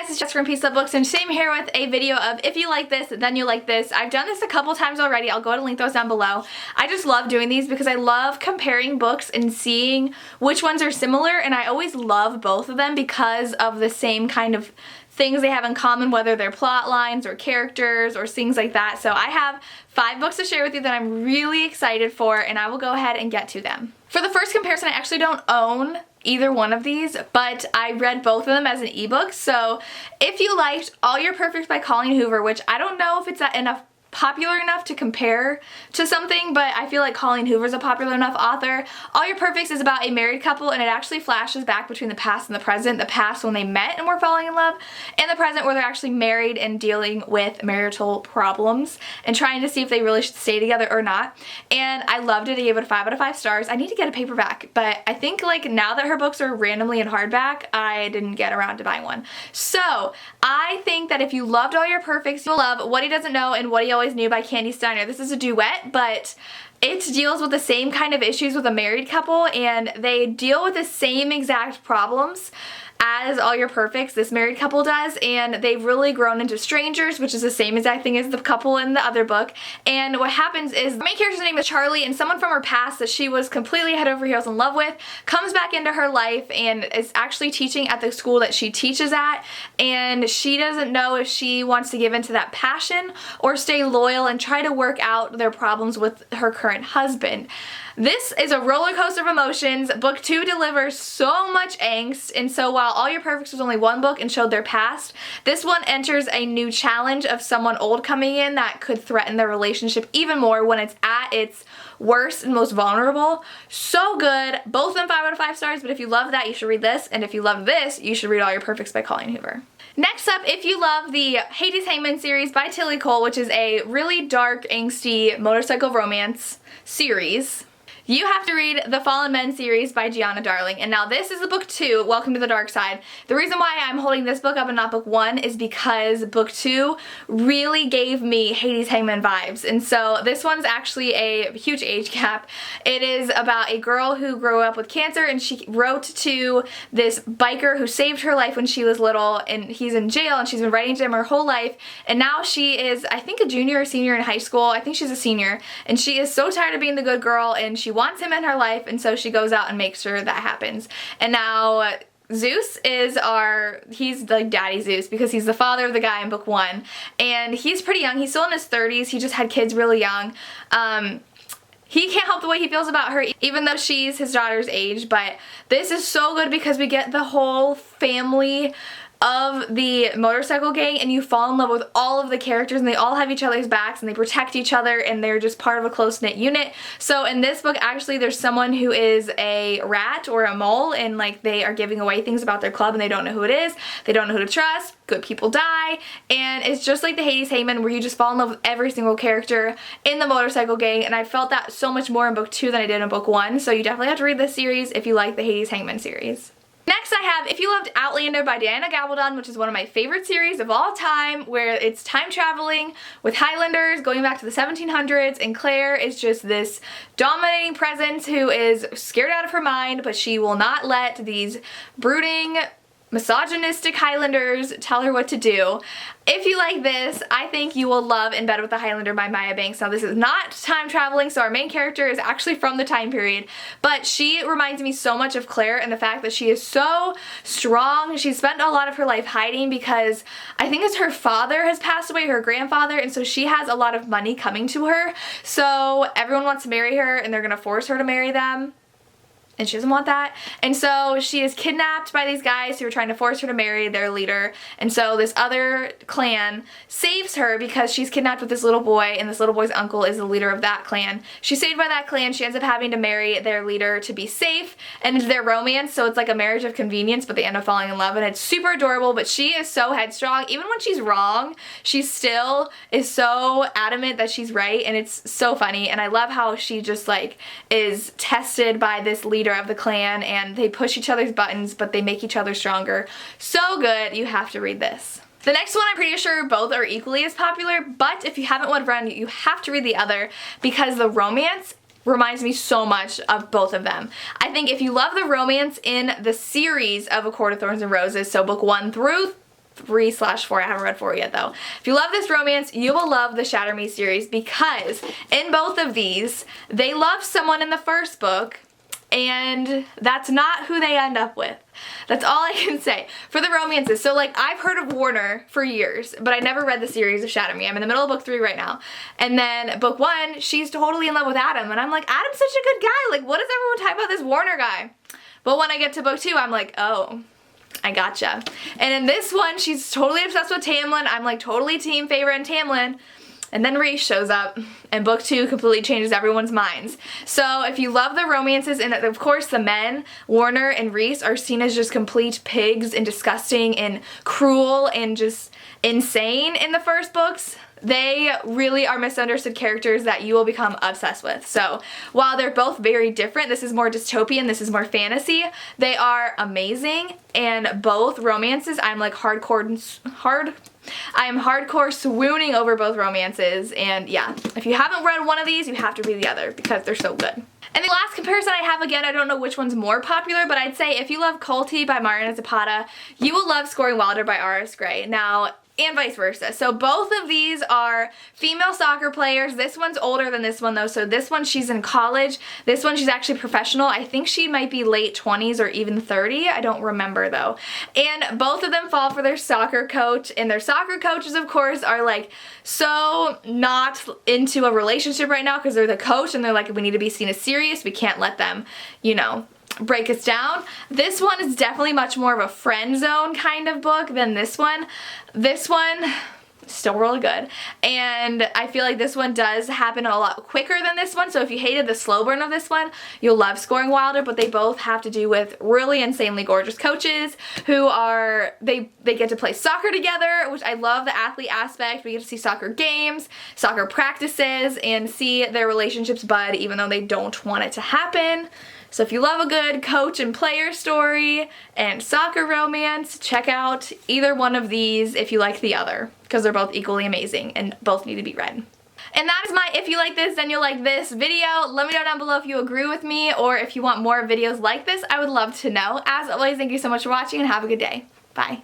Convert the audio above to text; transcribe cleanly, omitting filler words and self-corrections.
guys, it's Jess from Peace Love Books, and today I'm here with a video of if you like this, then you like this. I've done this a couple times already. I'll go ahead and link those down below. I just love doing these because I love comparing books and seeing which ones are similar, and I always love both of them because of the same kind of things they have in common, whether they're plot lines or characters or things like that. So I have 5 books to share with you that I'm really excited for, and I will go ahead and get to them. For the first comparison, I actually don't own either one of these, but I read both of them as an ebook. So if you liked All Your Perfects by Colleen Hoover, which I don't know if it's popular enough to compare to something, but I feel like Colleen Hoover's a popular enough author. All Your Perfects is about a married couple, and it actually flashes back between the past and the present. The past when they met and were falling in love, and the present where they're actually married and dealing with marital problems and trying to see if they really should stay together or not. And I loved it. I gave it a 5 out of 5 stars. I need to get a paperback, but I think like now that her books are randomly in hardback, I didn't get around to buying one. So I think that if you loved All Your Perfects, you'll love What He Doesn't Know and What He Always Knew by Candy Steiner. This is a duet, but it deals with the same kind of issues with a married couple, and they deal with the same exact problems as All Your Perfects, this married couple does, and they've really grown into strangers, which is the same exact thing as the couple in the other book. And what happens is the main character's name is Charlie, and someone from her past that she was completely head over heels in love with comes back into her life and is actually teaching at the school that she teaches at, and she doesn't know if she wants to give into that passion or stay loyal and try to work out their problems with her current husband. This is a roller coaster of emotions. Book 2 delivers so much angst, and so while All Your Perfects was only one book and showed their past, this one enters a new challenge of someone old coming in that could threaten their relationship even more when it's at its worst and most vulnerable. So good. Both of them 5 out of 5 stars, but if you love that, you should read this, and if you love this, you should read All Your Perfects by Colleen Hoover. Next up, if you love the Hades Hangman series by Tillie Cole, which is a really dark, angsty motorcycle romance series, you have to read the Fallen Men series by Gianna Darling. And now this is the book 2, Welcome to the Dark Side. The reason why I'm holding this book up and not book 1 is because book 2 really gave me Hades Hangman vibes. And so this one's actually a huge age gap. It is about a girl who grew up with cancer, and she wrote to this biker who saved her life when she was little, and he's in jail, and she's been writing to him her whole life. And now she is, I think, a junior or senior in high school. I think she's a senior, and she is so tired of being the good girl, and she wants him in her life, and so she goes out and makes sure that happens. And now Zeus is he's like Daddy Zeus because he's the father of the guy in book 1, and he's pretty young. He's still in his 30s. He just had kids really young. He can't help the way he feels about her, even though she's his daughter's age, but this is so good because we get the whole family of the motorcycle gang, and you fall in love with all of the characters, and they all have each other's backs, and they protect each other, and they're just part of a close-knit unit. So in this book, actually, there's someone who is a rat or a mole, and like they are giving away things about their club, and they don't know who it is, they don't know who to trust, good people die, and it's just like the Hades Hangman where you just fall in love with every single character in the motorcycle gang, and I felt that so much more in book 2 than I did in book 1, so you definitely have to read this series if you like the Hades Hangman series. Next I have If You Loved Outlander by Diana Gabaldon, which is one of my favorite series of all time, where it's time traveling with Highlanders going back to the 1700s, and Claire is just this dominating presence who is scared out of her mind, but she will not let these brooding, misogynistic Highlanders tell her what to do. If you like this, I think you will love In Bed with the Highlander by Maya Banks. Now this is not time traveling, so our main character is actually from the time period, but she reminds me so much of Claire and the fact that she is so strong. She spent a lot of her life hiding because I think it's her father has passed away, her grandfather, and so she has a lot of money coming to her. So everyone wants to marry her, and they're gonna force her to marry them, and she doesn't want that. And so she is kidnapped by these guys who are trying to force her to marry their leader. And so this other clan saves her because she's kidnapped with this little boy, and this little boy's uncle is the leader of that clan. She's saved by that clan. She ends up having to marry their leader to be safe, and it's their romance, so it's like a marriage of convenience, but they end up falling in love, and it's super adorable. But she is so headstrong. Even when she's wrong, she still is so adamant that she's right, and it's so funny. And I love how she just like is tested by this leader of the clan, and they push each other's buttons, but they make each other stronger. So good. You have to read this. The next one, I'm pretty sure both are equally as popular, but if you haven't read, you have to read the other because the romance reminds me so much of both of them. I think if you love the romance in the series of A Court of Thorns and Roses, so book 1 through 3/4. I haven't read 4 yet though. If you love this romance, you will love the Shatter Me series because in both of these, they love someone in the first book and that's not who they end up with. That's all I can say for the romances. So like I've heard of Warner for years, but I never read the series of Shatter Me. I'm in the middle of book 3 right now. And then book 1, she's totally in love with Adam. And I'm like, Adam's such a good guy. Like what does everyone talk about this Warner guy? But when I get to book 2, I'm like, oh, I gotcha. And in this one, she's totally obsessed with Tamlin. I'm like totally team Feyre and Tamlin. And then Rhys shows up, and book 2 completely changes everyone's minds. So if you love the romances, and of course the men, Warner and Rhys, are seen as just complete pigs and disgusting and cruel and just insane in the first books, they really are misunderstood characters that you will become obsessed with. So while they're both very different, this is more dystopian, this is more fantasy, they are amazing, and both romances, I am hardcore swooning over both romances, and yeah, if you haven't read one of these, you have to read the other because they're so good. And the last comparison I have, again, I don't know which one's more popular, but I'd say if you love Culty by Mariana Zapata, you will love Scoring Wilder by R.S. Gray. Now, and vice versa. So both of these are female soccer players. This one's older than this one though. So this one she's in college. This one she's actually professional. I think she might be late 20s or even 30. I don't remember though. And both of them fall for their soccer coach, and their soccer coaches of course are like so not into a relationship right now because they're the coach and they're like, we need to be seen as serious. We can't let them, you know, break us down. This one is definitely much more of a friend zone kind of book than this one. This one still really good, and I feel like this one does happen a lot quicker than this one. So if you hated the slow burn of this one, you'll love Scoring Wilder. But they both have to do with really insanely gorgeous coaches who are they get to play soccer together, which I love the athlete aspect. We get to see soccer games, soccer practices, and see their relationships bud even though they don't want it to happen. So if you love a good coach and player story and soccer romance, check out either one of these if you like the other, because they're both equally amazing and both need to be read. And that is my if you like this, then you'll like this video. Let me know down below if you agree with me or if you want more videos like this. I would love to know. As always, thank you so much for watching and have a good day. Bye.